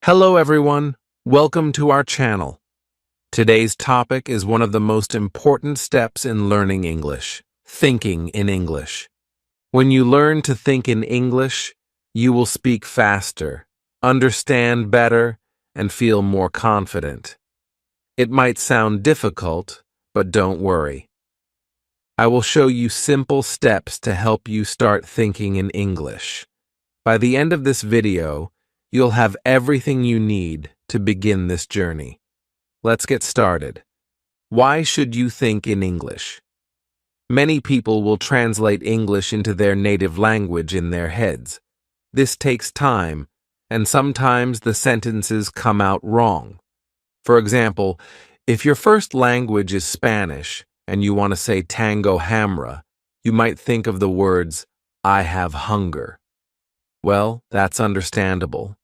Hello everyone, welcome to our channel. Today's topic is one of the most important steps in learning English, thinking in English. When you learn to think in English, you will speak faster, understand better, and feel more confident. It might sound difficult, but don't worry. I will show you simple steps to help you start thinking in English. By the end of this video, you'll have everything you need to begin this journey. Let's get started. Why should you think in English? Many people will translate English into their native language in their heads. This takes time, and sometimes the sentences come out wrong. For example, if your first language is Spanish and you want to say tango hamra, you might think of the words, I have hunger. Well, that's understandable.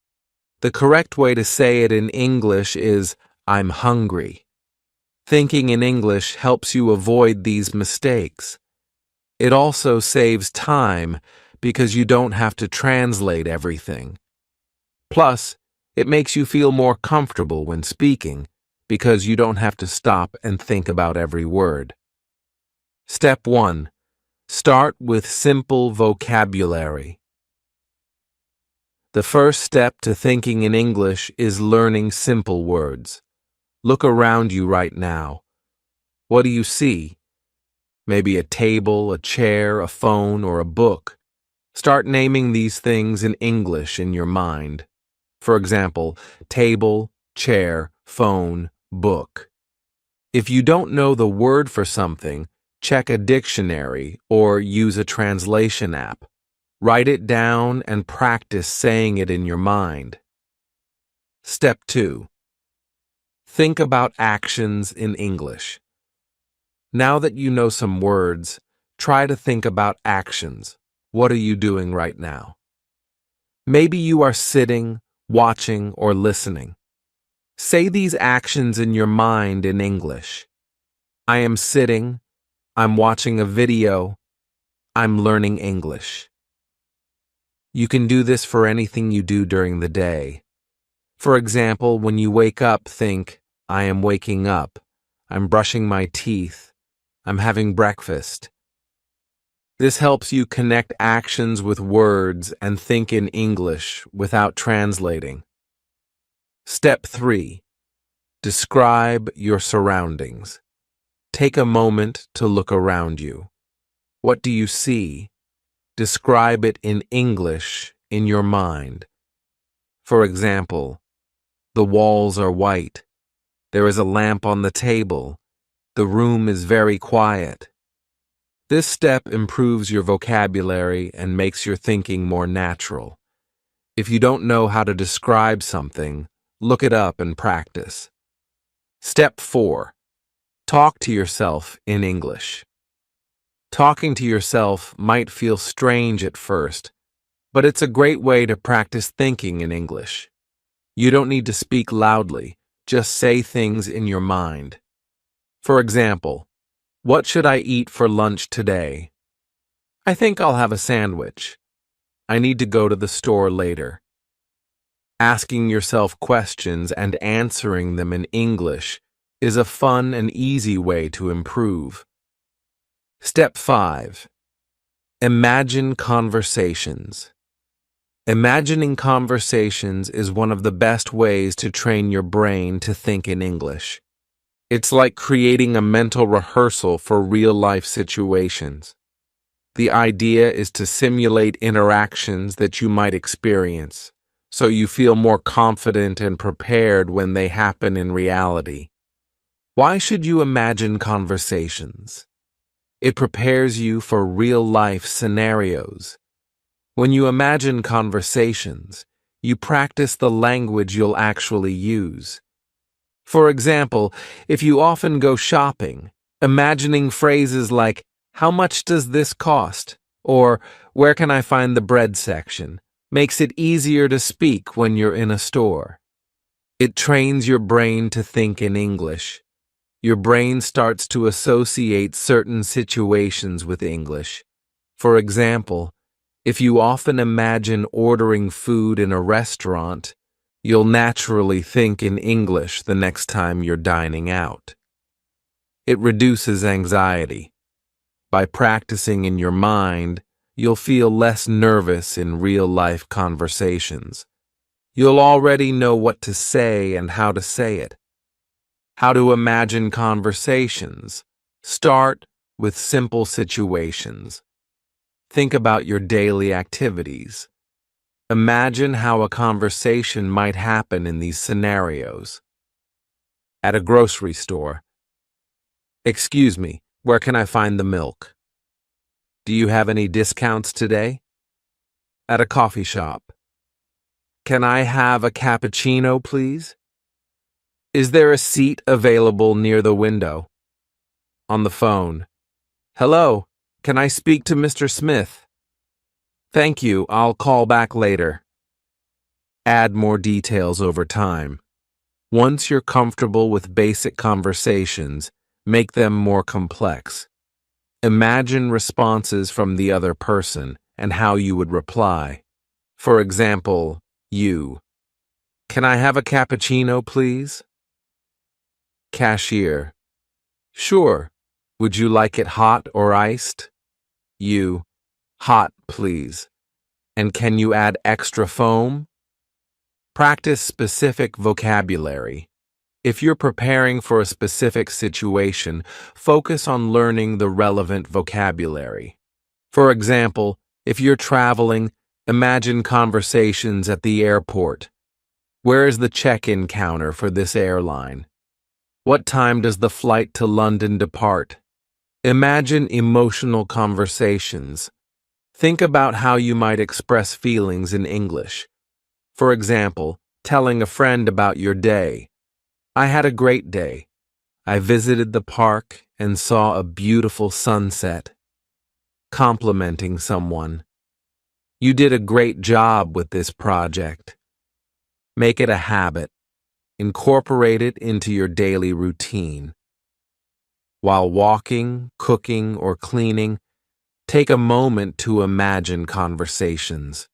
The correct way to say it in English is, I'm hungry. Thinking in English helps you avoid these mistakes. It also saves time because you don't have to translate everything. Plus, it makes you feel more comfortable when speaking because you don't have to stop and think about every word. Step 1. Start with simple vocabulary. The first step to thinking in English is learning simple words. Look around you right now. What do you see? Maybe a table, a chair, a phone, or a book. Start naming these things in English in your mind. For example, table, chair, phone, book. If you don't know the word for something, check a dictionary or use a translation app. Write it down and practice saying it in your mind. Step 2. Think about actions in English. Now that you know some words, try to think about actions. What are you doing right now? Maybe you are sitting, watching, or listening. Say these actions in your mind in English. I am sitting, I'm watching a video, I'm learning English. You can do this for anything you do during the day. For example, when you wake up, think, I am waking up, I'm brushing my teeth, I'm having breakfast. This helps you connect actions with words and think in English without translating. Step 3. Describe your surroundings. Take a moment to look around you. What do you see? Describe it in English in your mind. For example, the walls are white. There is a lamp on the table. The room is very quiet. This step improves your vocabulary and makes your thinking more natural. If you don't know how to describe something, look it up and practice. Step 4. Talk to yourself in English. Talking to yourself might feel strange at first, but it's a great way to practice thinking in English. You don't need to speak loudly, just say things in your mind. For example, what should I eat for lunch today? I think I'll have a sandwich. I need to go to the store later. Asking yourself questions and answering them in English is a fun and easy way to improve. Step 5. Imagine conversations. Imagining conversations is one of the best ways to train your brain to think in English. It's like creating a mental rehearsal for real-life situations. The idea is to simulate interactions that you might experience, so you feel more confident and prepared when they happen in reality. Why should you imagine conversations? It prepares you for real-life scenarios. When you imagine conversations, you practice the language you'll actually use. For example, if you often go shopping, imagining phrases like, how much does this cost? Or, where can I find the bread section? Makes it easier to speak when you're in a store. It trains your brain to think in English. Your brain starts to associate certain situations with English. For example, if you often imagine ordering food in a restaurant, You'll naturally think in English the next time you're dining out. It reduces anxiety. By practicing in your mind, you'll feel less nervous in real-life conversations. You'll already know what to say and how to say it. How to imagine conversations. Start with simple situations. Think about your daily activities. Imagine how a conversation might happen in these scenarios. At a grocery store. Excuse me, where can I find the milk? Do you have any discounts today? At a coffee shop. Can I have a cappuccino, please? Is there a seat available near the window? On the phone. Hello, can I speak to Mr. Smith? Thank you, I'll call back later. Add more details over time. Once you're comfortable with basic conversations, make them more complex. Imagine responses from the other person and how you would reply. For example, you. Can I have a cappuccino, please? Cashier. Sure. Would you like it hot or iced? You. Hot, please. And can you add extra foam? Practice specific vocabulary. If you're preparing for a specific situation, focus on learning the relevant vocabulary. For example, if you're traveling, imagine conversations at the airport. Where is the check-in counter for this airline? What time does the flight to London depart? Imagine emotional conversations. Think about how you might express feelings in English. For example, telling a friend about your day. I had a great day. I visited the park and saw a beautiful sunset. Complimenting someone. You did a great job with this project. Make it a habit. Incorporate it into your daily routine. While walking, cooking, or cleaning, take a moment to imagine conversations.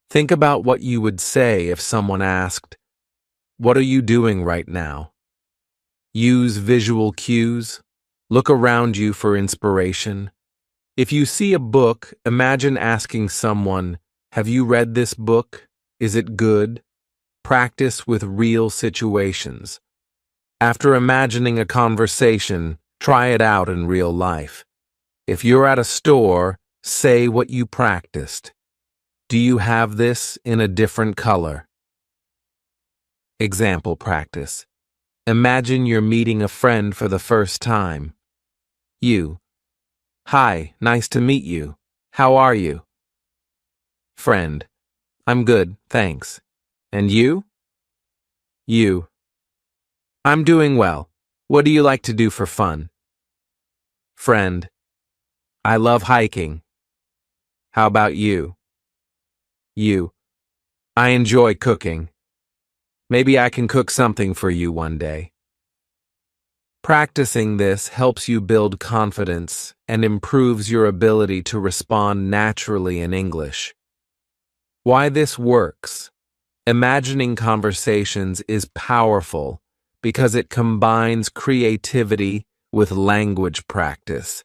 Think about what you would say if someone asked, "What are you doing right now?" Use visual cues. Look around you for inspiration. If you see a book, imagine asking someone, "Have you read this book? Is it good?" Practice with real situations. After imagining a conversation, try it out in real life. If you're at a store, say what you practiced. Do you have this in a different color? Example practice. Imagine you're meeting a friend for the first time. You. Hi, nice to meet you. How are you? Friend. I'm good, thanks. And you? You. I'm doing well. What do you like to do for fun? Friend. I love hiking. How about you? You. I enjoy cooking. Maybe I can cook something for you one day. Practicing this helps you build confidence and improves your ability to respond naturally in English. Why this works? Imagining conversations is powerful because it combines creativity with language practice.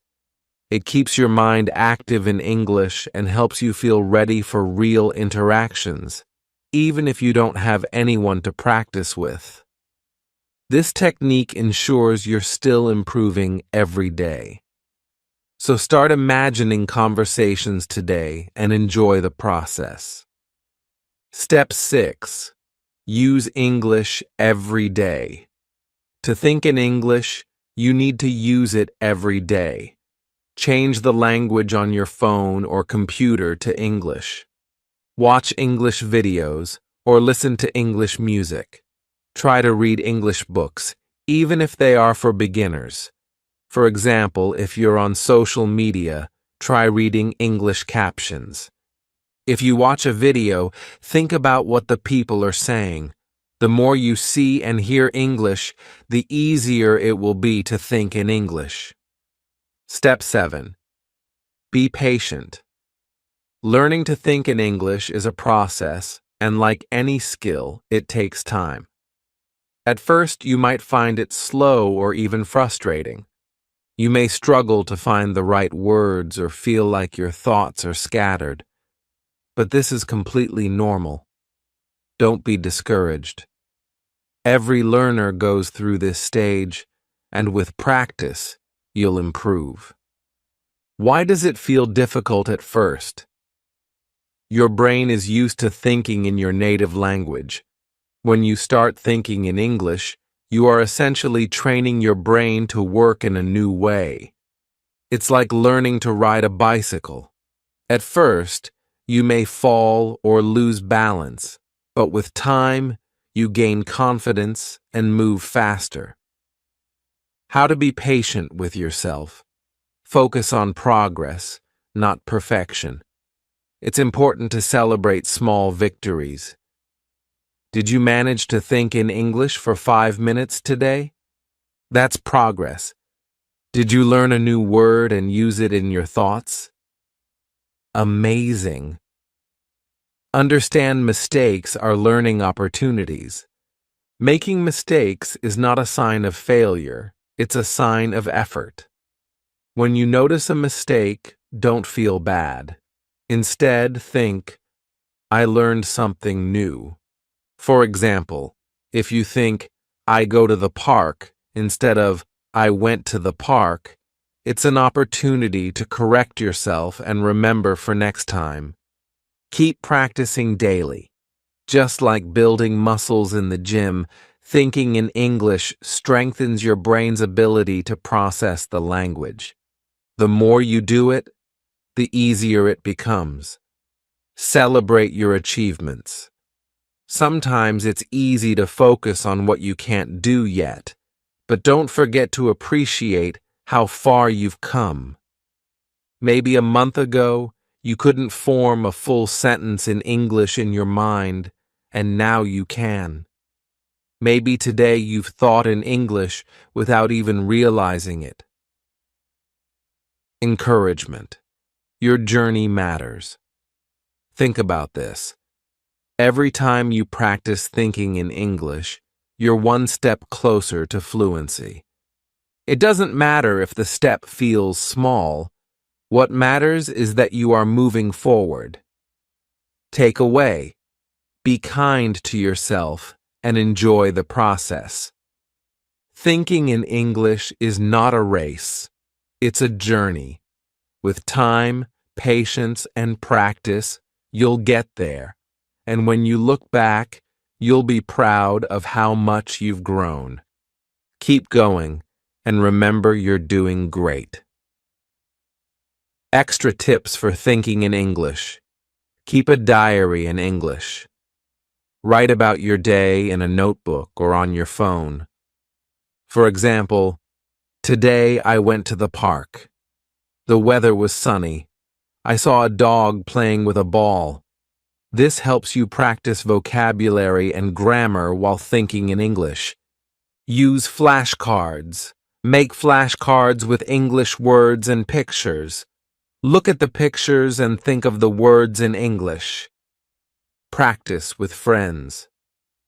It keeps your mind active in English and helps you feel ready for real interactions, even if you don't have anyone to practice with. This technique ensures you're still improving every day. So start imagining conversations today and enjoy the process. Step 6. Use English every day. To think in English, you need to use it every day. Change the language on your phone or computer to English. Watch English videos or listen to English music. Try to read English books, even if they are for beginners. For example, if you're on social media, try reading English captions. If you watch a video, think about what the people are saying. The more you see and hear English, the easier it will be to think in English. Step 7. Be patient. Learning to think in English is a process, And like any skill, it takes time. At first, you might find it slow or even frustrating. You may struggle to find the right words or feel like your thoughts are scattered. But this is completely normal. Don't be discouraged. Every learner goes through this stage, and with practice, you'll improve. Why does it feel difficult at first? Your brain is used to thinking in your native language. When you start thinking in English, you are essentially training your brain to work in a new way. It's like learning to ride a bicycle. At first, you may fall or lose balance, but with time, you gain confidence and move faster. How to be patient with yourself. Focus on progress, not perfection. It's important to celebrate small victories. Did you manage to think in English for 5 minutes today? That's progress. Did you learn a new word and use it in your thoughts? Amazing. Understand mistakes are learning opportunities. Making mistakes is not a sign of failure, it's a sign of effort. When you notice a mistake, don't feel bad. Instead, think, I learned something new. For example, if you think, I go to the park, instead of, I went to the park, it's an opportunity to correct yourself and remember for next time. Keep practicing daily. Just like building muscles in the gym, thinking in English strengthens your brain's ability to process the language. The more you do it, the easier it becomes. Celebrate your achievements. Sometimes it's easy to focus on what you can't do yet, but don't forget to appreciate how far you've come. Maybe a month ago, you couldn't form a full sentence in English in your mind, and now you can. Maybe today you've thought in English without even realizing it. Encouragement. Your journey matters. Think about this. Every time you practice thinking in English, you're one step closer to fluency. It doesn't matter if the step feels small. What matters is that you are moving forward. Take away. Be kind to yourself and enjoy the process. Thinking in English is not a race. It's a journey. With time, patience, and practice, you'll get there. And when you look back, you'll be proud of how much you've grown. Keep going, and remember you're doing great. Extra tips for thinking in English. Keep a diary in English. Write about your day in a notebook or on your phone. For example, today I went to the park. The weather was sunny. I saw a dog playing with a ball. This helps you practice vocabulary and grammar while thinking in English. Use flashcards. Make flashcards with English words and pictures. Look at the pictures and think of the words in English. Practice with friends.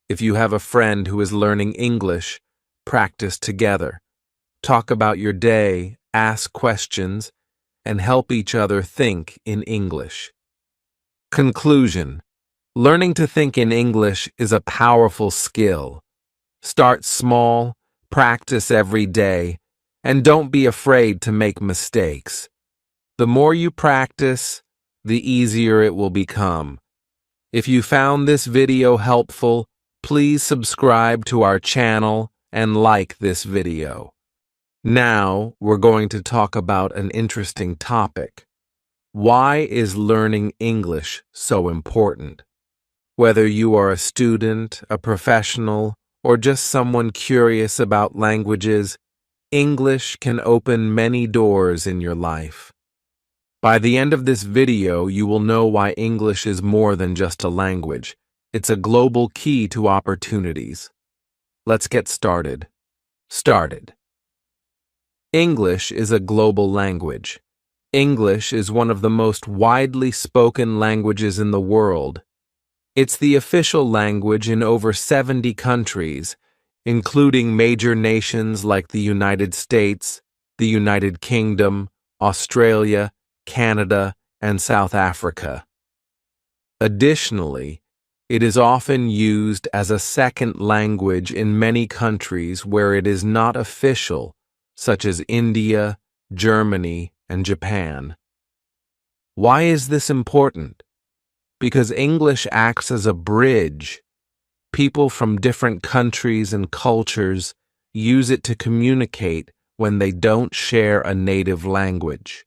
If you have a friend who is learning English, practice together. Talk about your day, ask questions, and help each other think in English. Conclusion. Learning to think in English is a powerful skill. Start small, practice every day, and don't be afraid to make mistakes. The more you practice, the easier it will become. If you found this video helpful, please subscribe to our channel and like this video. Now, we're going to talk about an interesting topic. Why is learning English so important? Whether you are a student, a professional, or just someone curious about languages, English can open many doors in your life. By the end of this video, you will know why English is more than just a language. It's a global key to opportunities. Let's get started. English is a global language. English is one of the most widely spoken languages in the world. It's the official language in over 70 countries, including major nations like the United States, the United Kingdom, Australia, Canada, and South Africa. Additionally, it is often used as a second language in many countries where it is not official, such as India, Germany, and Japan. Why is this important? Because English acts as a bridge. People from different countries and cultures use it to communicate when they don't share a native language.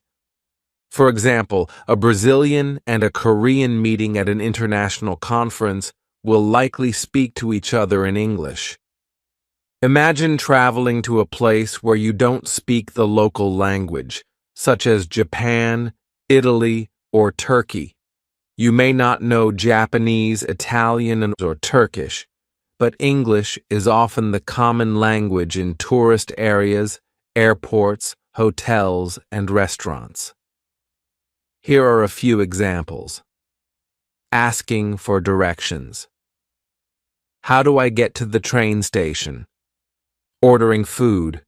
For example, a Brazilian and a Korean meeting at an international conference will likely speak to each other in English. Imagine traveling to a place where you don't speak the local language, such as Japan, Italy, or Turkey. You may not know Japanese, Italian, or Turkish, but English is often the common language in tourist areas, airports, hotels, and restaurants. Here are a few examples. Asking for directions. How do I get to the train station? Ordering food.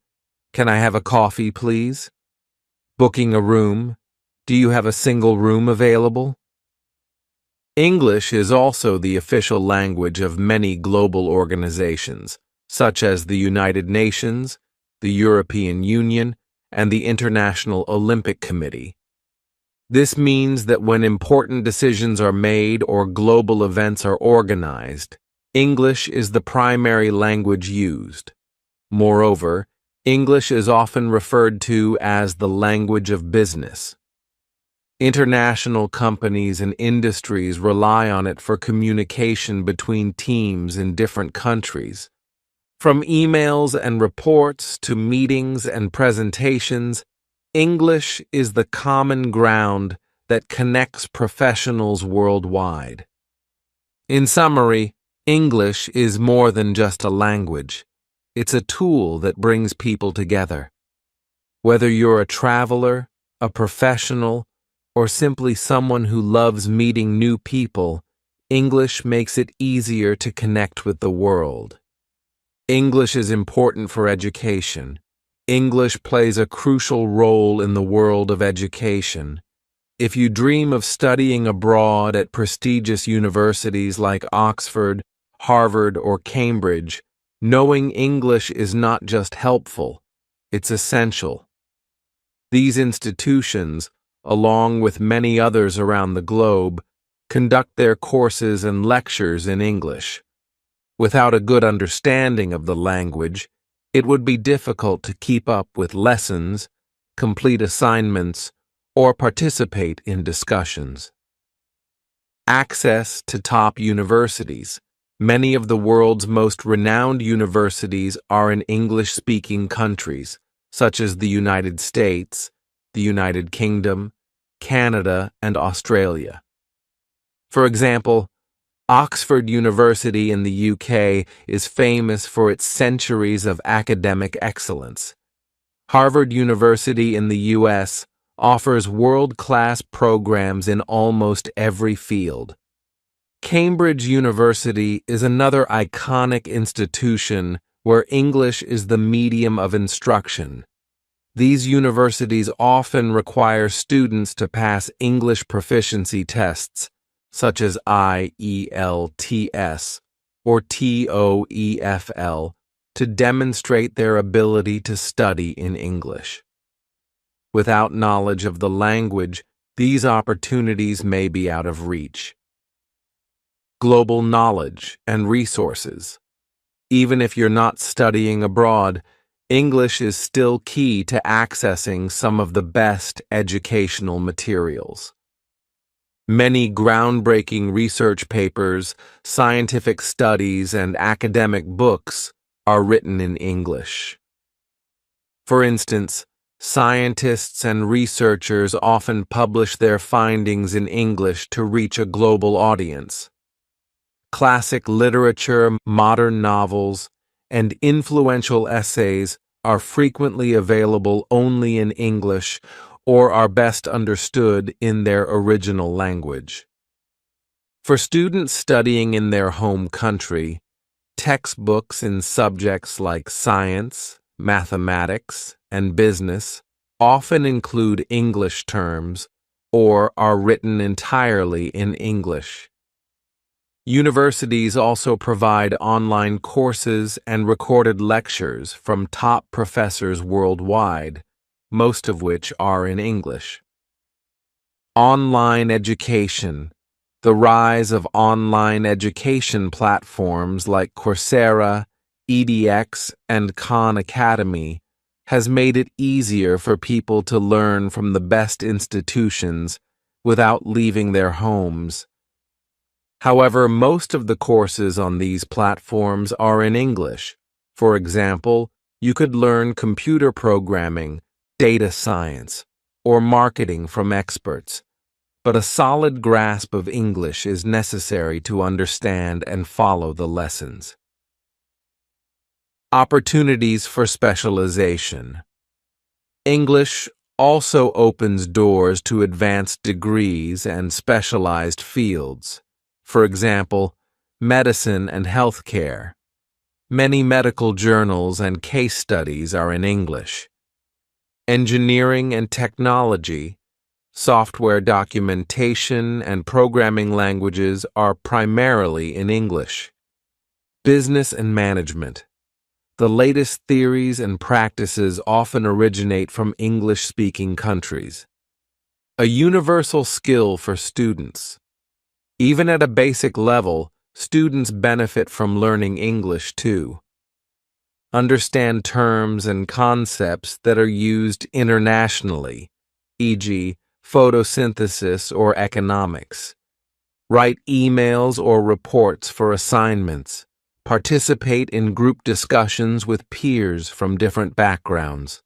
Can I have a coffee, please? Booking a room. Do you have a single room available? English is also the official language of many global organizations, such as the United Nations, the European Union, and the International Olympic Committee. This means that when important decisions are made or global events are organized, English is the primary language used. Moreover, English is often referred to as the language of business. International companies and industries rely on it for communication between teams in different countries. From emails and reports to meetings and presentations, English is the common ground that connects professionals worldwide. In summary, English is more than just a language. It's a tool that brings people together. Whether you're a traveler, a professional, or simply someone who loves meeting new people, English makes it easier to connect with the world. English is important for education. English plays a crucial role in the world of education. If you dream of studying abroad at prestigious universities like Oxford, Harvard, or Cambridge, knowing English is not just helpful, it's essential. These institutions, along with many others around the globe, conduct their courses and lectures in English. Without a good understanding of the language, it would be difficult to keep up with lessons, complete assignments, or participate in discussions. Access to top universities. Many of the world's most renowned universities are in English-speaking countries, such as the United States, the United Kingdom, Canada, and Australia. For example, Oxford University in the UK is famous for its centuries of academic excellence. Harvard University in the US offers world-class programs in almost every field. Cambridge University is another iconic institution where English is the medium of instruction. These universities often require students to pass English proficiency tests, such as IELTS or TOEFL, to demonstrate their ability to study in English. Without knowledge of the language, these opportunities may be out of reach. Global knowledge and resources. Even if you're not studying abroad, English is still key to accessing some of the best educational materials. Many groundbreaking research papers, scientific studies, and academic books are written in English. For instance, scientists and researchers often publish their findings in English to reach a global audience. Classic literature, modern novels, and influential essays are frequently available only in English or are best understood in their original language. For students studying in their home country, textbooks in subjects like science, mathematics, and business often include English terms or are written entirely in English. Universities also provide online courses and recorded lectures from top professors worldwide, most of which are in English. Online education. The rise of online education platforms like Coursera, edX, and Khan Academy has made it easier for people to learn from the best institutions without leaving their homes. However, most of the courses on these platforms are in English. For example, you could learn computer programming, data science, or marketing from experts. But a solid grasp of English is necessary to understand and follow the lessons. Opportunities for specialization. English also opens doors to advanced degrees and specialized fields. For example, medicine and healthcare. Many medical journals and case studies are in English. Engineering and technology. Software documentation and programming languages are primarily in English. Business and management. The latest theories and practices often originate from English-speaking countries. A universal skill for students. Even at a basic level, students benefit from learning English too. Understand terms and concepts that are used internationally, e.g., photosynthesis or economics. Write emails or reports for assignments. Participate in group discussions with peers from different backgrounds.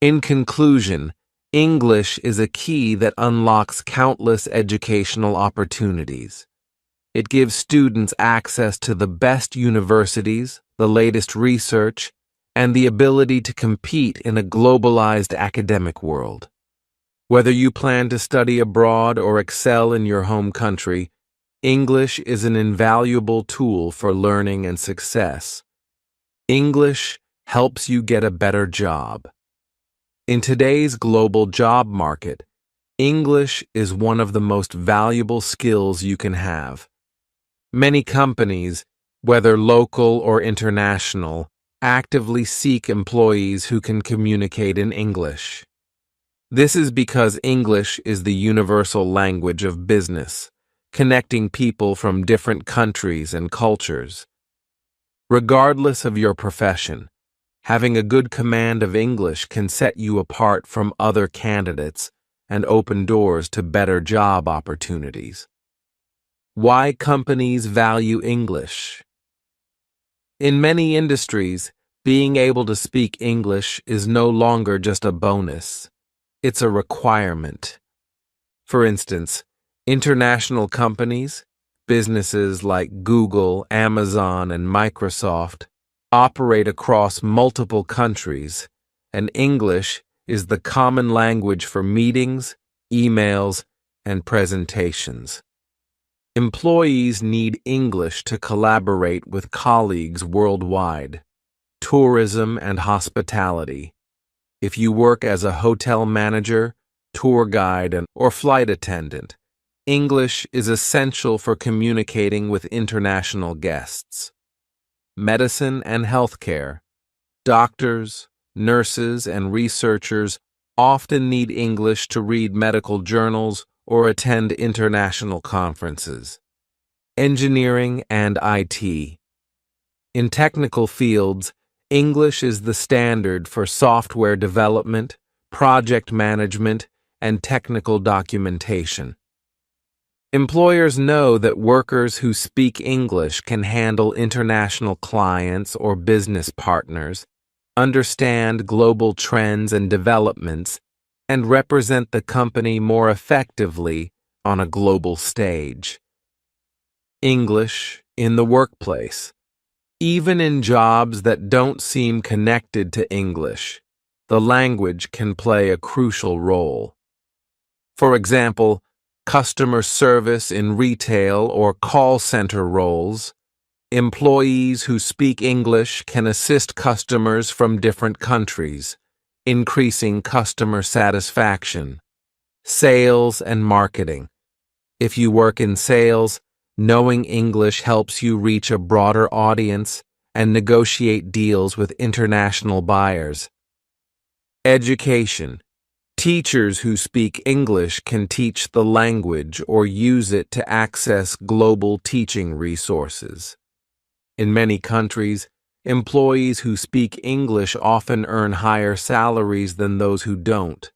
In conclusion, English is a key that unlocks countless educational opportunities. It gives students access to the best universities, the latest research, and the ability to compete in a globalized academic world. Whether you plan to study abroad or excel in your home country, English is an invaluable tool for learning and success. English helps you get a better job. In today's global job market, English is one of the most valuable skills you can have. Many companies, whether local or international, actively seek employees who can communicate in English. This is because English is the universal language of business, connecting people from different countries and cultures. Regardless of your profession, having a good command of English can set you apart from other candidates and open doors to better job opportunities. Why companies value English. In many industries, being able to speak English is no longer just a bonus. It's a requirement. For instance, international companies, businesses like Google, Amazon, and Microsoft, operate across multiple countries, and English is the common language for meetings, emails, and presentations. Employees need English to collaborate with colleagues worldwide. Tourism and hospitality. If you work as a hotel manager, tour guide, or flight attendant, English is essential for communicating with international guests. Medicine and healthcare. Doctors, nurses, and researchers often need English to read medical journals or attend international conferences. Engineering and IT. In technical fields, English is the standard for software development, project management, and technical documentation. Employers know that workers who speak English can handle international clients or business partners, understand global trends and developments, and represent the company more effectively on a global stage. English in the workplace. Even in jobs that don't seem connected to English, the language can play a crucial role. For example, customer service in retail or call center roles. Employees who speak English can assist customers from different countries, increasing customer satisfaction. Sales and marketing. If you work in sales, knowing English helps you reach a broader audience and negotiate deals with international buyers. Education. Teachers who speak English can teach the language or use it to access global teaching resources. In many countries, employees who speak English often earn higher salaries than those who don't.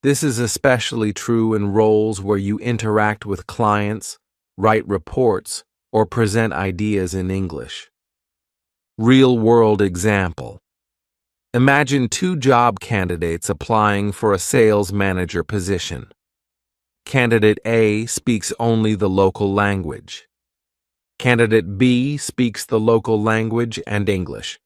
This is especially true in roles where you interact with clients, write reports, or present ideas in English. Real-world example. Imagine two job candidates applying for a sales manager position. Candidate A speaks only the local language. Candidate B speaks the local language and English.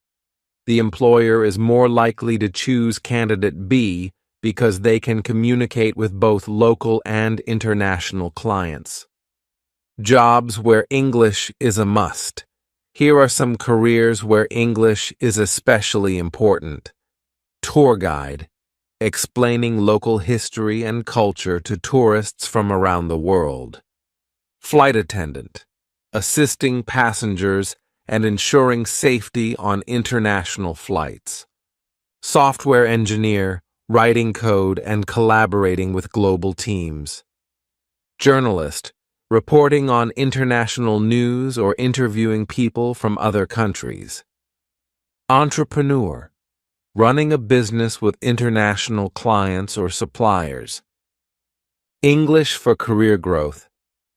The employer is more likely to choose candidate B because they can communicate with both local and international clients. Jobs where English is a must. Here are some careers where English is especially important. Tour guide, explaining local history and culture to tourists from around the world. Flight attendant, assisting passengers and ensuring safety on international flights. Software engineer, writing code and collaborating with global teams. Journalist, reporting on international news or interviewing people from other countries. Entrepreneur, running a business with international clients or suppliers. English for career growth.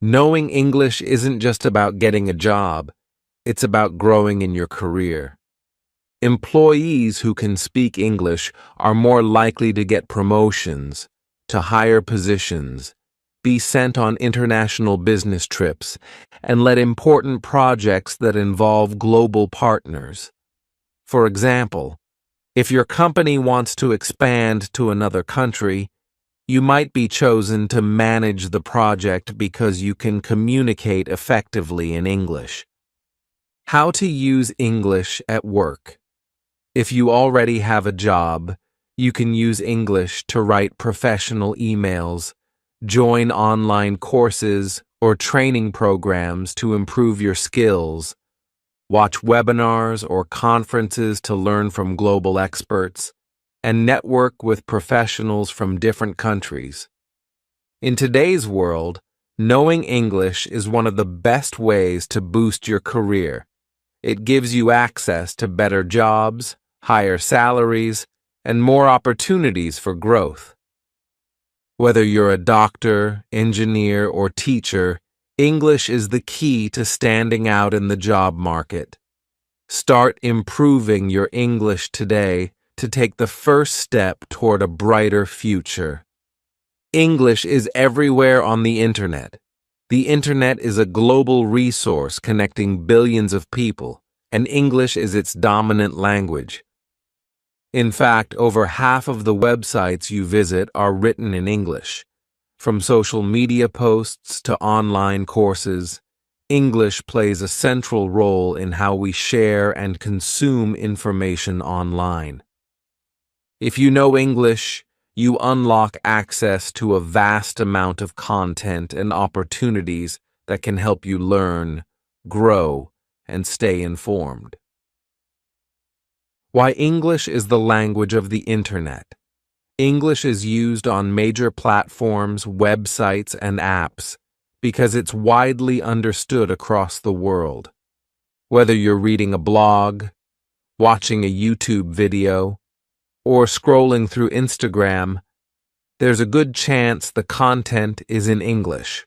Knowing English isn't just about getting a job, it's about growing in your career. Employees who can speak English are more likely to get promotions, to higher positions, be sent on international business trips, and lead important projects that involve global partners. For example, if your company wants to expand to another country, you might be chosen to manage the project because you can communicate effectively in English. How to use English at work. If you already have a job, you can use English to write professional emails, join online courses or training programs to improve your skills, watch webinars or conferences to learn from global experts, and network with professionals from different countries. In today's world, knowing English is one of the best ways to boost your career. It gives you access to better jobs, higher salaries, and more opportunities for growth. Whether you're a doctor, engineer, or teacher, English is the key to standing out in the job market. Start improving your English today to take the first step toward a brighter future. English is everywhere on the internet. The internet is a global resource connecting billions of people, and English is its dominant language. In fact, over half of the websites you visit are written in English. From social media posts to online courses, English plays a central role in how we share and consume information online. If you know English, you unlock access to a vast amount of content and opportunities that can help you learn, grow, and stay informed. Why English is the language of the internet. English is used on major platforms, websites, and apps because it's widely understood across the world. Whether you're reading a blog, watching a YouTube video, or scrolling through Instagram, there's a good chance the content is in English.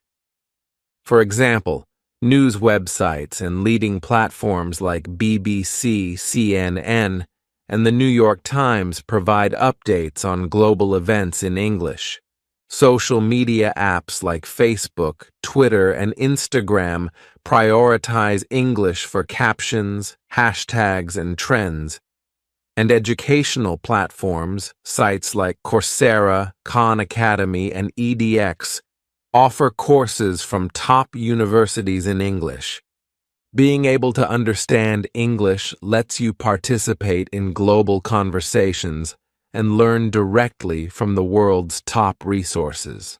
For example, news websites and leading platforms like BBC, CNN, and the New York Times provide updates on global events in English. Social media apps like Facebook, Twitter, and Instagram prioritize English for captions, hashtags, and trends. And educational platforms, sites like Coursera, Khan Academy, and edX, offer courses from top universities in English. Being able to understand English lets you participate in global conversations and learn directly from the world's top resources.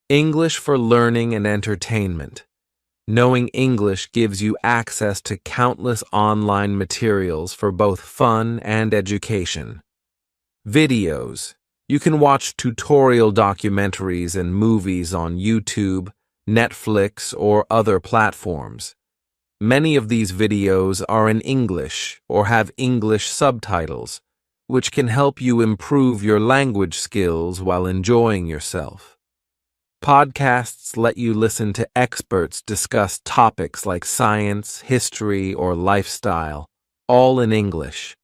English for learning and entertainment. Knowing English gives you access to countless online materials for both fun and education. Videos. You can watch tutorial documentaries and movies on YouTube, Netflix, or other platforms. Many of these videos are in English or have English subtitles, which can help you improve your language skills while enjoying yourself. Podcasts let you listen to experts discuss topics like science, history, or lifestyle, all in English.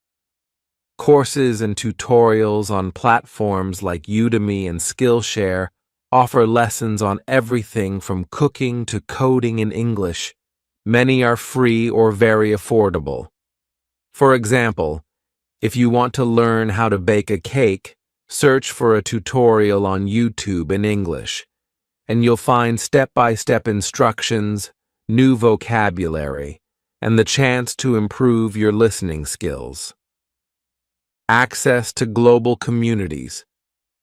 Courses and tutorials on platforms like Udemy and Skillshare offer lessons on everything from cooking to coding in English. Many are free or very affordable. For example, if you want to learn how to bake a cake, search for a tutorial on YouTube in English, and you'll find step-by-step instructions, new vocabulary, and the chance to improve your listening skills. Access to global communities.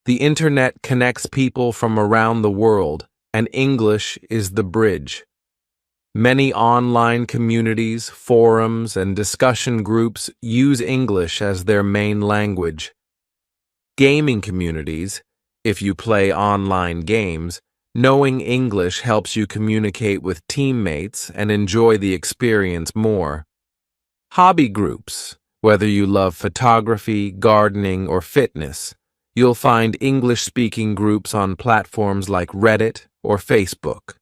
The internet connects people from around the world, and English is the bridge. Many online communities, forums, and discussion groups use English as their main language. Gaming communities, if you play online games, knowing English helps you communicate with teammates and enjoy the experience more. Hobby groups, whether you love photography, gardening, or fitness, you'll find English-speaking groups on platforms like Reddit or Facebook.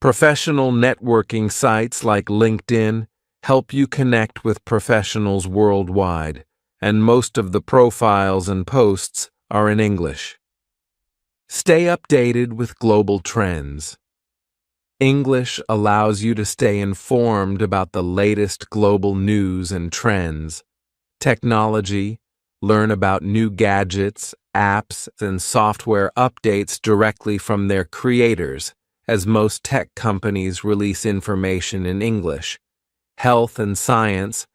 Professional networking sites like LinkedIn help you connect with professionals worldwide, and most of the profiles and posts are in English. Stay updated with global trends. English allows you to stay informed about the latest global news and trends. Technology, learn about new gadgets, apps, and software updates directly from their creators, as most tech companies release information in English. Health and science,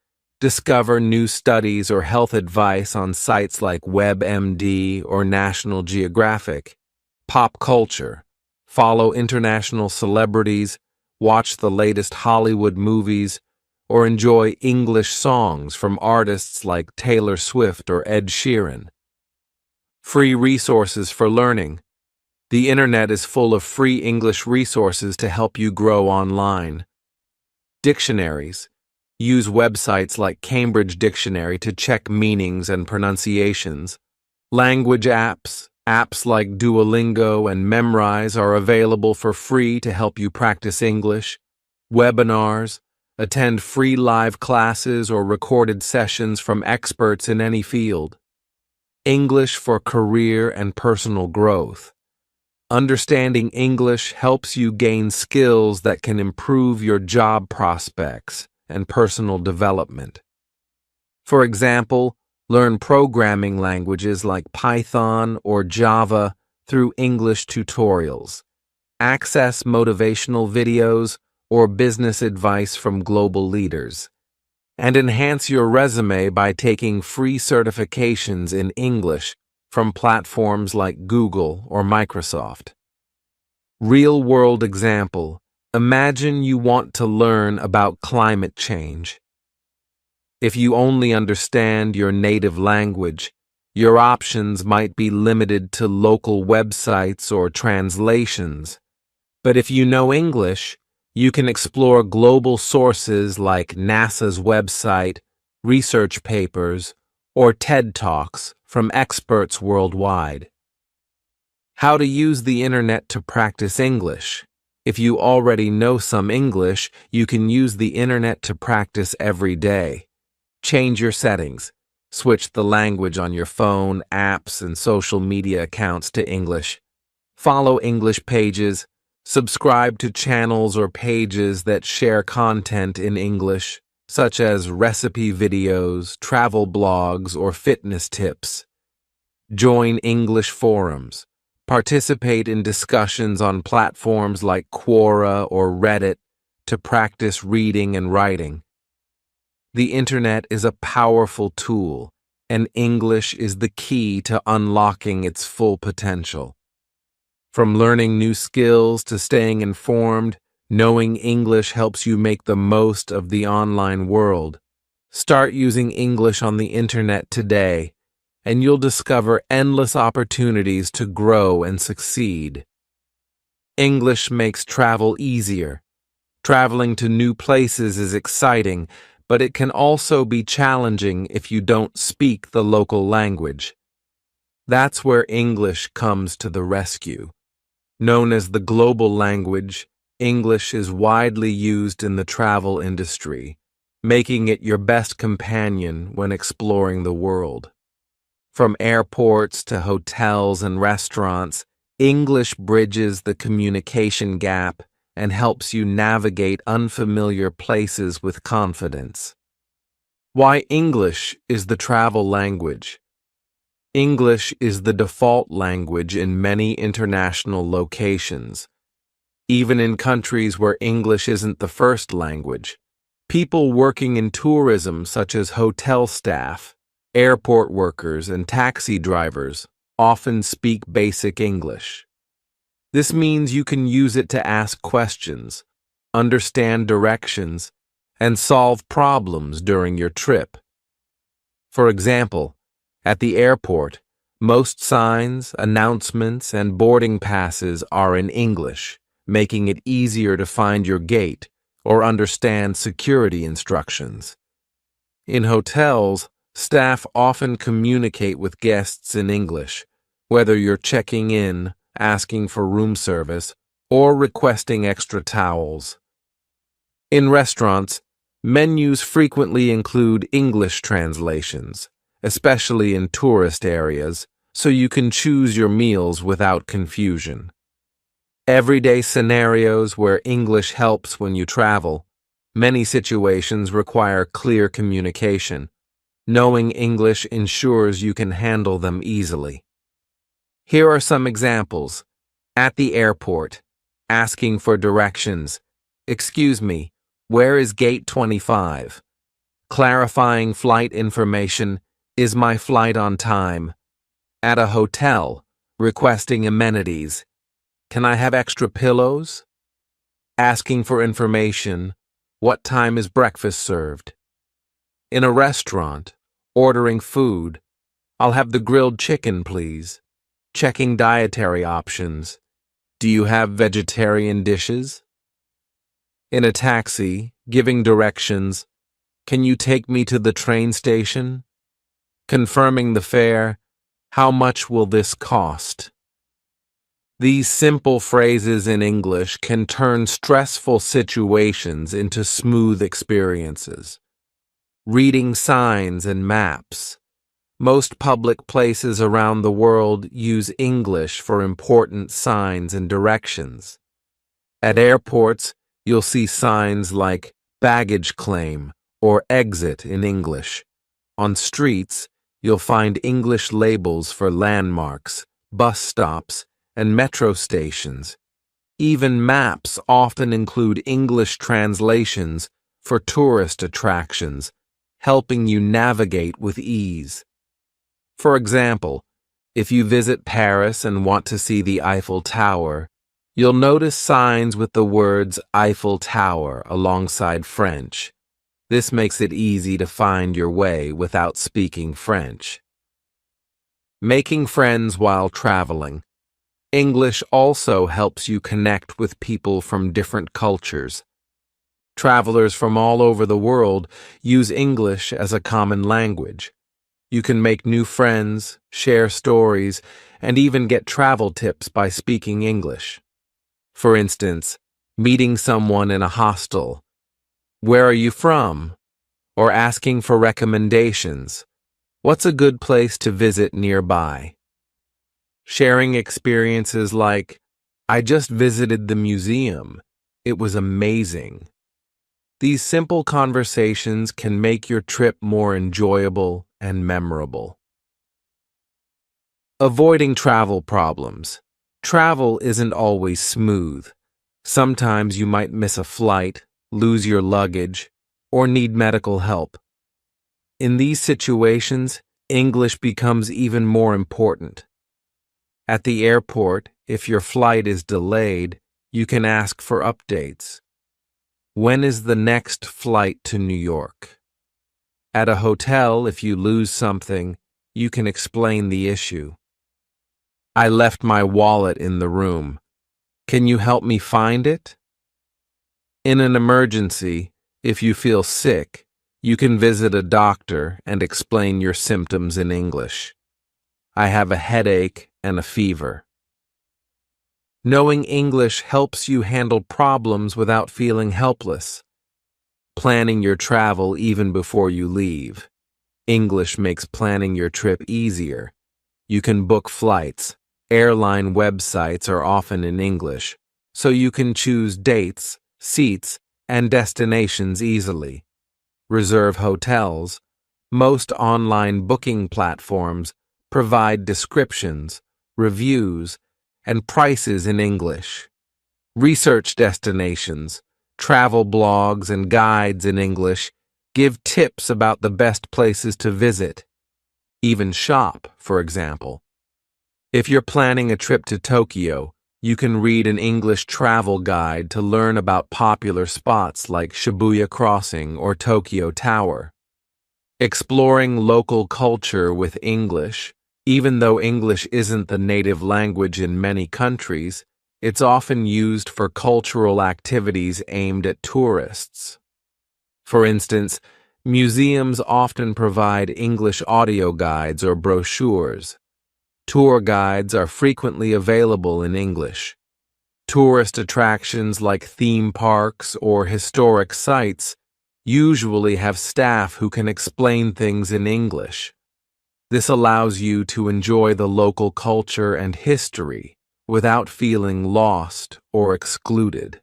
discover new studies or health advice on sites like WebMD or National Geographic. Pop culture, follow international celebrities, watch the latest Hollywood movies, or enjoy English songs from artists like Taylor Swift or Ed Sheeran. Free resources for learning. The internet is full of free English resources to help you grow online. Dictionaries. Use websites like Cambridge Dictionary to check meanings and pronunciations. Language apps. Apps like Duolingo and Memrise are available for free to help you practice English. Webinars. Attend free live classes or recorded sessions from experts in any field. English for career and personal growth. Understanding English helps you gain skills that can improve your job prospects and personal development. For example, learn programming languages like Python or Java through English tutorials. Access motivational videos or business advice from global leaders. And enhance your resume by taking free certifications in English from platforms like Google or Microsoft. Real-world example. Imagine you want to learn about climate change. If you only understand your native language, your options might be limited to local websites or translations. But if you know English, you can explore global sources like NASA's website, research papers, or TED Talks from experts worldwide. How to use the internet to practice English. If you already know some English, you can use the internet to practice every day. Change your settings. Switch the language on your phone, apps, and social media accounts to English. Follow English pages. Subscribe to channels or pages that share content in English, such as recipe videos, travel blogs, or fitness tips. Join English forums. Participate in discussions on platforms like Quora or Reddit to practice reading and writing. The internet is a powerful tool, and English is the key to unlocking its full potential. From learning new skills to staying informed, knowing English helps you make the most of the online world. Start using English on the internet today, and you'll discover endless opportunities to grow and succeed. English makes travel easier. Traveling to new places is exciting, but it can also be challenging if you don't speak the local language. That's where English comes to the rescue. Known as the global language, English is widely used in the travel industry, making it your best companion when exploring the world. From airports to hotels and restaurants, English bridges the communication gap and helps you navigate unfamiliar places with confidence. Why English is the travel language? English is the default language in many international locations. Even in countries where English isn't the first language, people working in tourism, such as hotel staff, airport workers, and taxi drivers, often speak basic English. This means you can use it to ask questions, understand directions, and solve problems during your trip. For example, at the airport, most signs, announcements, and boarding passes are in English, making it easier to find your gate or understand security instructions. In hotels, staff often communicate with guests in English, whether you're checking in, asking for room service, or requesting extra towels. In restaurants, menus frequently include English translations, especially in tourist areas, so you can choose your meals without confusion. Everyday scenarios where English helps when you travel. Many situations require clear communication. Knowing English ensures you can handle them easily. Here are some examples. At the airport, asking for directions. Excuse me, where is gate 25? Clarifying flight information. Is my flight on time? At a hotel, requesting amenities. Can I have extra pillows? Asking for information. What time is breakfast served? In a restaurant, ordering food. I'll have the grilled chicken, please. Checking dietary options. Do you have vegetarian dishes? In a taxi, giving directions. Can you take me to the train station? Confirming the fare. How much will this cost? These simple phrases in English can turn stressful situations into smooth experiences. Reading signs and maps. Most public places around the world use English for important signs and directions. At airports, you'll see signs like baggage claim or exit in English. On streets, you'll find English labels for landmarks, bus stops, and metro stations. Even maps often include English translations for tourist attractions, helping you navigate with ease. For example, if you visit Paris and want to see the Eiffel Tower, you'll notice signs with the words Eiffel Tower alongside French. This makes it easy to find your way without speaking French. Making friends while traveling. English also helps you connect with people from different cultures. Travelers from all over the world use English as a common language. You can make new friends, share stories, and even get travel tips by speaking English. For instance, meeting someone in a hostel. Where are you from? Or asking for recommendations. What's a good place to visit nearby? Sharing experiences like, I just visited the museum. It was amazing. These simple conversations can make your trip more enjoyable and memorable. Avoiding travel problems. Travel isn't always smooth. Sometimes you might miss a flight, lose your luggage, or need medical help. In these situations, English becomes even more important. At the airport, if your flight is delayed, you can ask for updates. When is the next flight to New York? At a hotel, if you lose something, you can explain the issue. I left my wallet in the room. Can you help me find it? In an emergency, if you feel sick, you can visit a doctor and explain your symptoms in English. I have a headache and a fever. Knowing English helps you handle problems without feeling helpless. Planning your travel even before you leave. English makes planning your trip easier. You can book flights. Airline websites are often in English, so you can choose dates, seats, and destinations easily. Reserve hotels. Most online booking platforms provide descriptions, reviews, and prices in English. Research destinations, travel blogs, and guides in English give tips about the best places to visit. Even shop, for example. If you're planning a trip to Tokyo, you can read an English travel guide to learn about popular spots like Shibuya Crossing or Tokyo Tower. Exploring local culture with English. Even though English isn't the native language in many countries, it's often used for cultural activities aimed at tourists. For instance, museums often provide English audio guides or brochures. Tour guides are frequently available in English. Tourist attractions like theme parks or historic sites usually have staff who can explain things in English. This allows you to enjoy the local culture and history without feeling lost or excluded.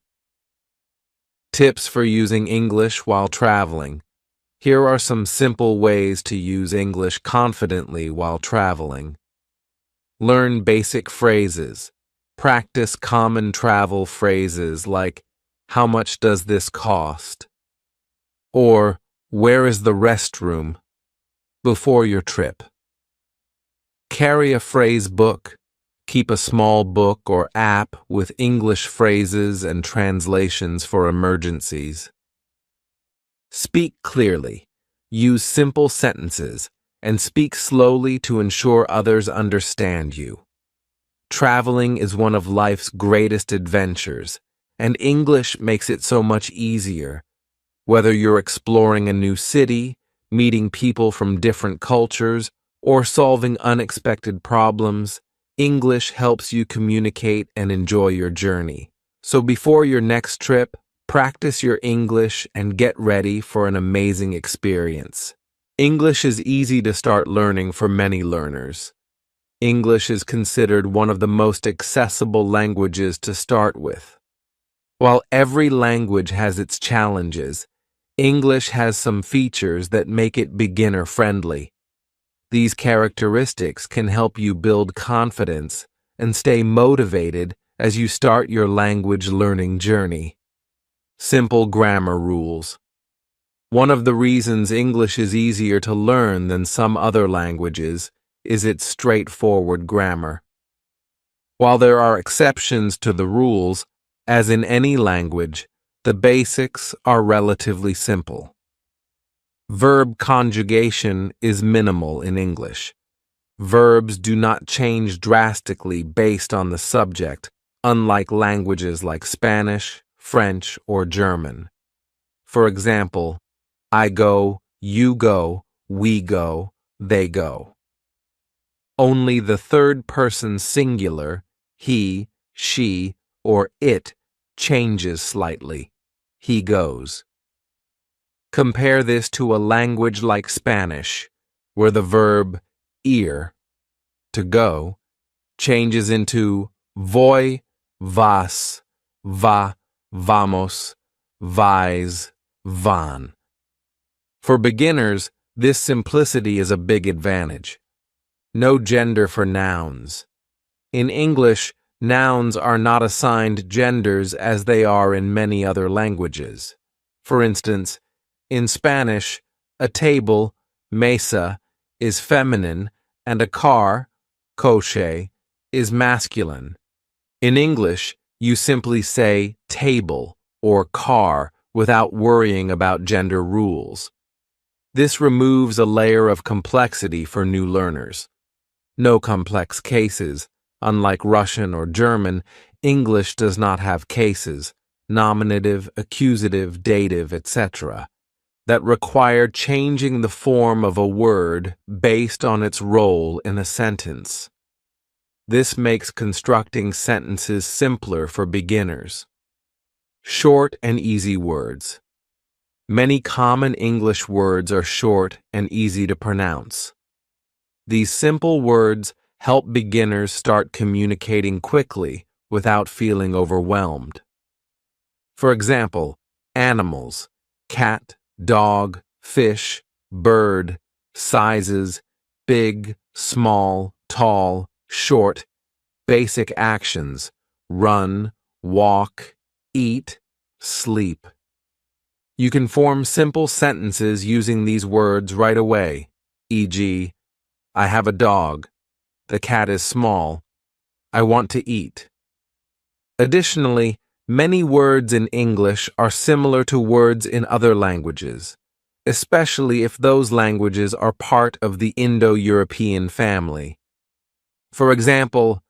Tips for using English while traveling. Here are some simple ways to use English confidently while traveling. Learn basic phrases. Practice common travel phrases like, "How much does this cost?" or "Where is the restroom?" before your trip. Carry a phrase book. Keep a small book or app with English phrases and translations for emergencies. Speak clearly. Use simple sentences and speak slowly to ensure others understand you. Traveling is one of life's greatest adventures, and English makes it so much easier. Whether you're exploring a new city, meeting people from different cultures, or solving unexpected problems, English helps you communicate and enjoy your journey. So before your next trip, practice your English and get ready for an amazing experience. English is easy to start learning for many learners. English is considered one of the most accessible languages to start with. While every language has its challenges, English has some features that make it beginner-friendly. These characteristics can help you build confidence and stay motivated as you start your language learning journey. Simple grammar rules. One of the reasons English is easier to learn than some other languages is its straightforward grammar. While there are exceptions to the rules, as in any language, the basics are relatively simple. Verb conjugation is minimal in English. Verbs do not change drastically based on the subject, unlike languages like Spanish, French, or German. For example, I go, you go, we go, they go. Only the third person singular, he, she, or it, changes slightly. He goes. Compare this to a language like Spanish, where the verb ir, to go, changes into voy, vas, va, vamos, vais, van. For beginners, this simplicity is a big advantage. No gender for nouns. In English, Nouns are not assigned genders as they are in many other languages. For instance, in Spanish, a table, mesa, is feminine, and a car, coche, is masculine. In English, you simply say table or car without worrying about gender rules. This removes a layer of complexity for new learners. No complex cases. Unlike Russian or German, English does not have cases, nominative, accusative, dative, etc., that require changing the form of a word based on its role in a sentence. This makes constructing sentences simpler for beginners. Short and easy words. Many common English words are short and easy to pronounce. These simple words help beginners start communicating quickly without feeling overwhelmed. For example, animals, cat, dog, fish, bird, sizes, big, small, tall, short, basic actions, run, walk, eat, sleep. You can form simple sentences using these words right away, e.g., I have a dog, the cat is small, I want to eat. Additionally, many words in English are similar to words in other languages, especially if those languages are part of the Indo-European family. For example,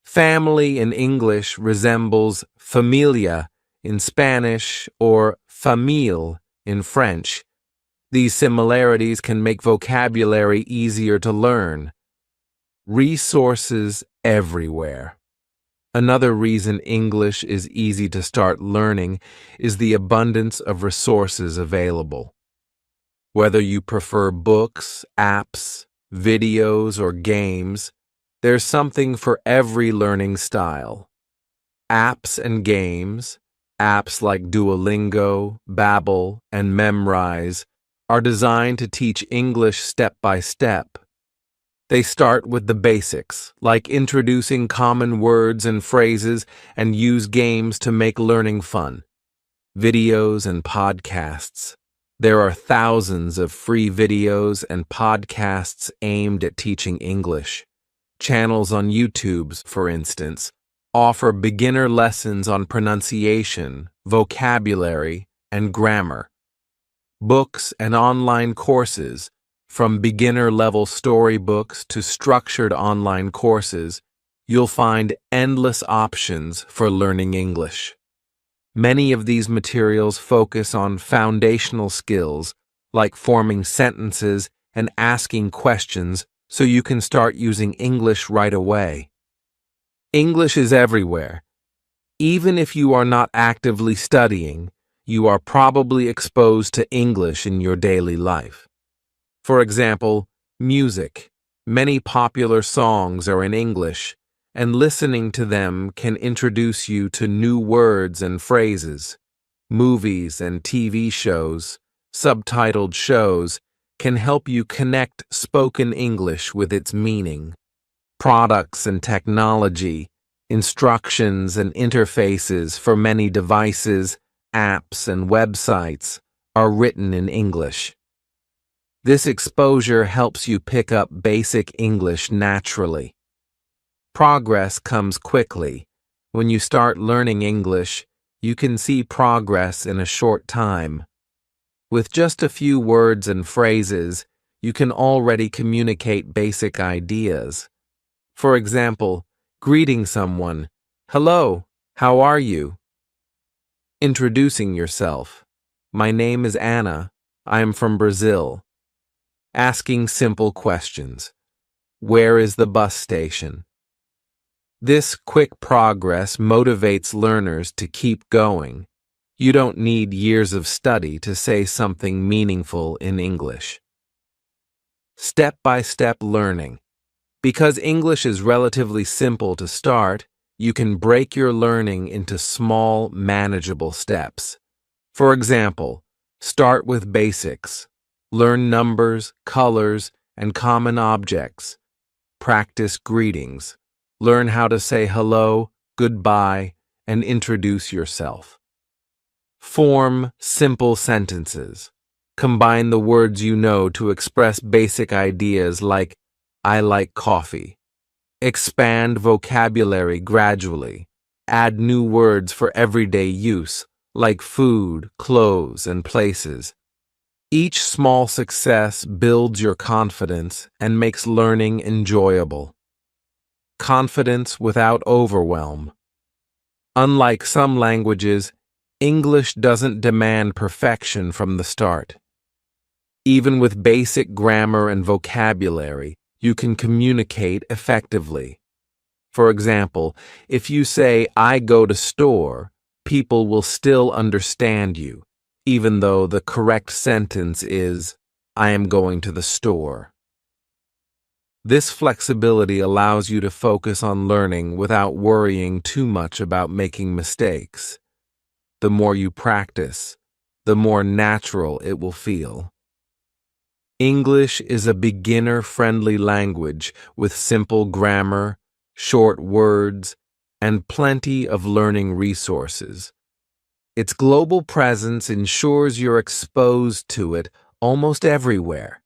family in English resembles familia in Spanish or famille in French. These similarities can make vocabulary easier to learn. Resources everywhere. Another reason English is easy to start learning is the abundance of resources available. Whether you prefer books, apps, videos, or games, there's something for every learning style. Apps and games, apps like Duolingo, Babbel, and Memrise, are designed to teach English step by step. They start with the basics, like introducing common words and phrases, and use games to make learning fun. Videos and podcasts. There are thousands of free videos and podcasts aimed at teaching English. Channels on YouTube, for instance, offer beginner lessons on pronunciation, vocabulary, and grammar. Books and online courses, from beginner-level storybooks to structured online courses, you'll find endless options for learning English. Many of these materials focus on foundational skills, like forming sentences and asking questions, so you can start using English right away. English is everywhere. Even if you are not actively studying, you are probably exposed to English in your daily life. For example, music. Many popular songs are in English, and listening to them can introduce you to new words and phrases. Movies and TV shows, subtitled shows, can help you connect spoken English with its meaning. Products and technology, instructions and interfaces for many devices, apps, and websites are written in English. This exposure helps you pick up basic English naturally. Progress comes quickly. When you start learning English, you can see progress in a short time. With just a few words and phrases, you can already communicate basic ideas. For example, greeting someone, "Hello, how are you?" Introducing yourself, "My name is Anna, I am from Brazil." Asking simple questions. Where is the bus station? This quick progress motivates learners to keep going. You don't need years of study to say something meaningful in English. Step-by-step learning. Because English is relatively simple to start, you can break your learning into small, manageable steps. For example, start with basics. Learn numbers, colors, and common objects. Practice greetings. Learn how to say hello, goodbye, and introduce yourself. Form simple sentences. Combine the words you know to express basic ideas like, I like coffee. Expand vocabulary gradually. Add new words for everyday use, like food, clothes, and places. Each small success builds your confidence and makes learning enjoyable. Confidence without overwhelm. Unlike some languages, English doesn't demand perfection from the start. Even with basic grammar and vocabulary, you can communicate effectively. For example, if you say, I go to store, people will still understand you, even though the correct sentence is, I am going to the store. This flexibility allows you to focus on learning without worrying too much about making mistakes. The more you practice, the more natural it will feel. English is a beginner-friendly language with simple grammar, short words, and plenty of learning resources. Its global presence ensures you're exposed to it almost everywhere,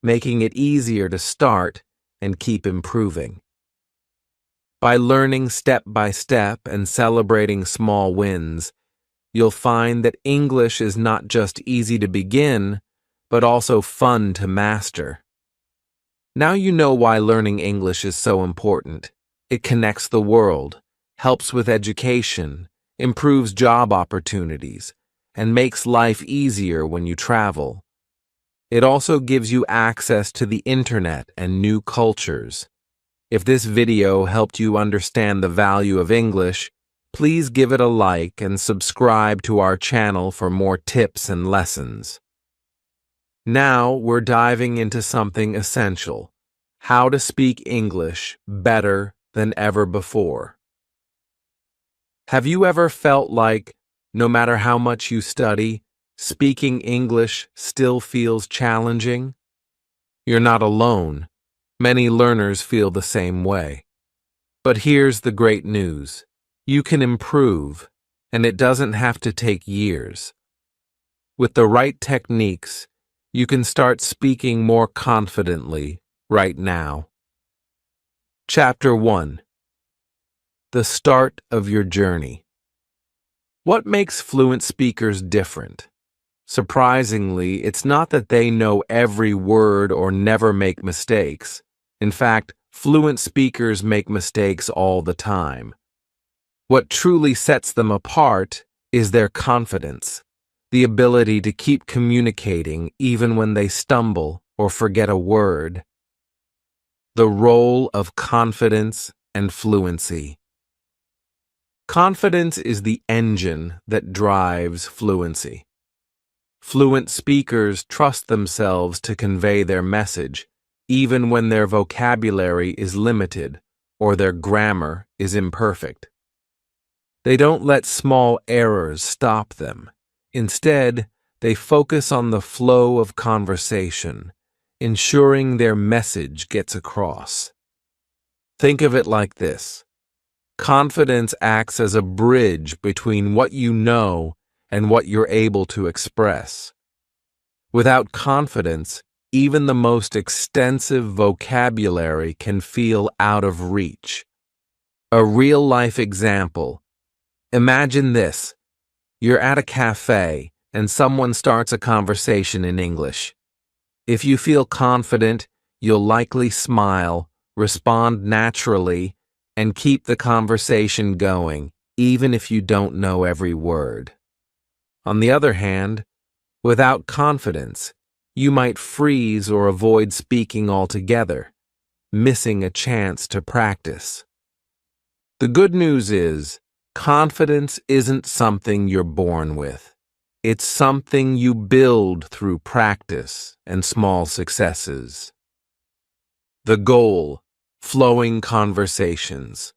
making it easier to start and keep improving. By learning step by step and celebrating small wins, you'll find that English is not just easy to begin, but also fun to master. Now you know why learning English is so important. It connects the world, helps with education, improves job opportunities, and makes life easier when you travel. It also gives you access to the internet and new cultures. If this video helped you understand the value of English, please give it a like and subscribe to our channel for more tips and lessons. Now we're diving into something essential: how to speak English better than ever before. Have you ever felt like, no matter how much you study, speaking English still feels challenging? You're not alone. Many learners feel the same way. But here's the great news. You can improve, and it doesn't have to take years. With the right techniques, you can start speaking more confidently right now. Chapter 1. The start of your journey. What makes fluent speakers different? Surprisingly, it's not that they know every word or never make mistakes. In fact, fluent speakers make mistakes all the time. What truly sets them apart is their confidence, the ability to keep communicating even when they stumble or forget a word. The role of confidence and fluency. Confidence is the engine that drives fluency. Fluent speakers trust themselves to convey their message, even when their vocabulary is limited or their grammar is imperfect. They don't let small errors stop them. Instead, they focus on the flow of conversation, ensuring their message gets across. Think of it like this. Confidence acts as a bridge between what you know and what you're able to express. Without confidence, even the most extensive vocabulary can feel out of reach. A real-life example. Imagine this. You're at a cafe and someone starts a conversation in English. If you feel confident, you'll likely smile, respond naturally, and keep the conversation going, even if you don't know every word. On the other hand, without confidence, you might freeze or avoid speaking altogether, missing a chance to practice. The good news is, confidence isn't something you're born with. It's something you build through practice and small successes. The goal: flowing conversations.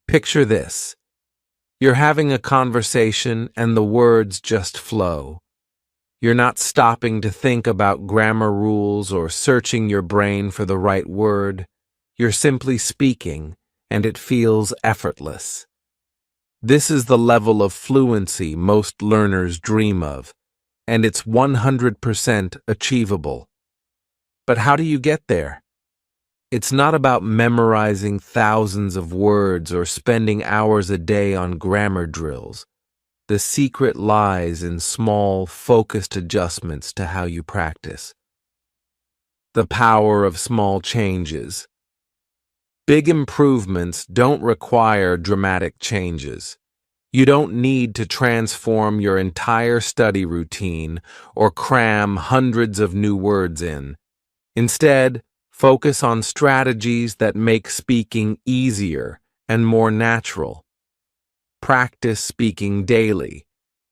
Picture this. You're having a conversation and the words just flow. You're not stopping to think about grammar rules or searching your brain for the right word. You're simply speaking, and it feels effortless. This is the level of fluency most learners dream of, and it's 100% achievable. But how do you get there? It's not about memorizing thousands of words or spending hours a day on grammar drills. The secret lies in small, focused adjustments to how you practice. The power of small changes. Big improvements don't require dramatic changes. You don't need to transform your entire study routine or cram hundreds of new words in. Instead, focus on strategies that make speaking easier and more natural. Practice speaking daily,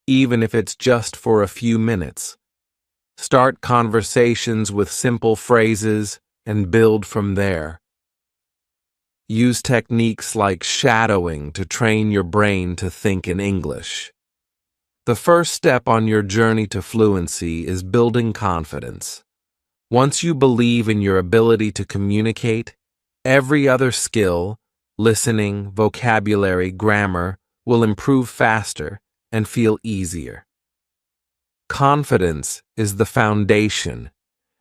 even if it's just for a few minutes. Start conversations with simple phrases and build from there. Use techniques like shadowing to train your brain to think in English. The first step on your journey to fluency is building confidence. Once you believe in your ability to communicate, every other skill, listening, vocabulary, grammar, will improve faster and feel easier. Confidence is the foundation,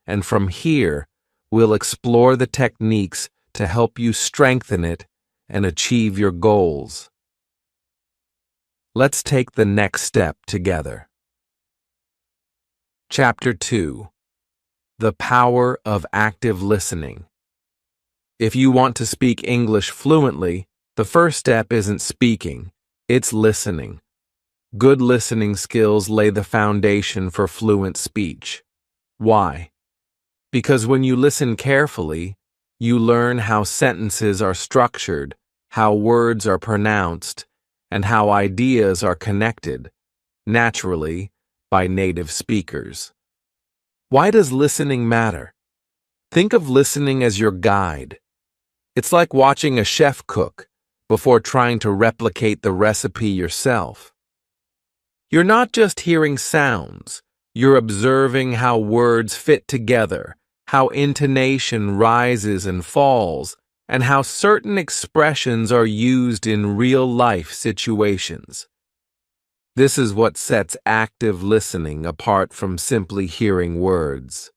and from here, we'll explore the techniques to help you strengthen it and achieve your goals. Let's take the next step together. Chapter 2: The Power of Active Listening. If you want to speak English fluently, the first step isn't speaking, it's listening. Good listening skills lay the foundation for fluent speech. Why? Because when you listen carefully, you learn how sentences are structured, how words are pronounced, and how ideas are connected, naturally, by native speakers. Why does listening matter? Think of listening as your guide. It's like watching a chef cook before trying to replicate the recipe yourself. You're not just hearing sounds, you're observing how words fit together, how intonation rises and falls, and how certain expressions are used in real-life situations. This is what sets active listening apart from simply hearing words.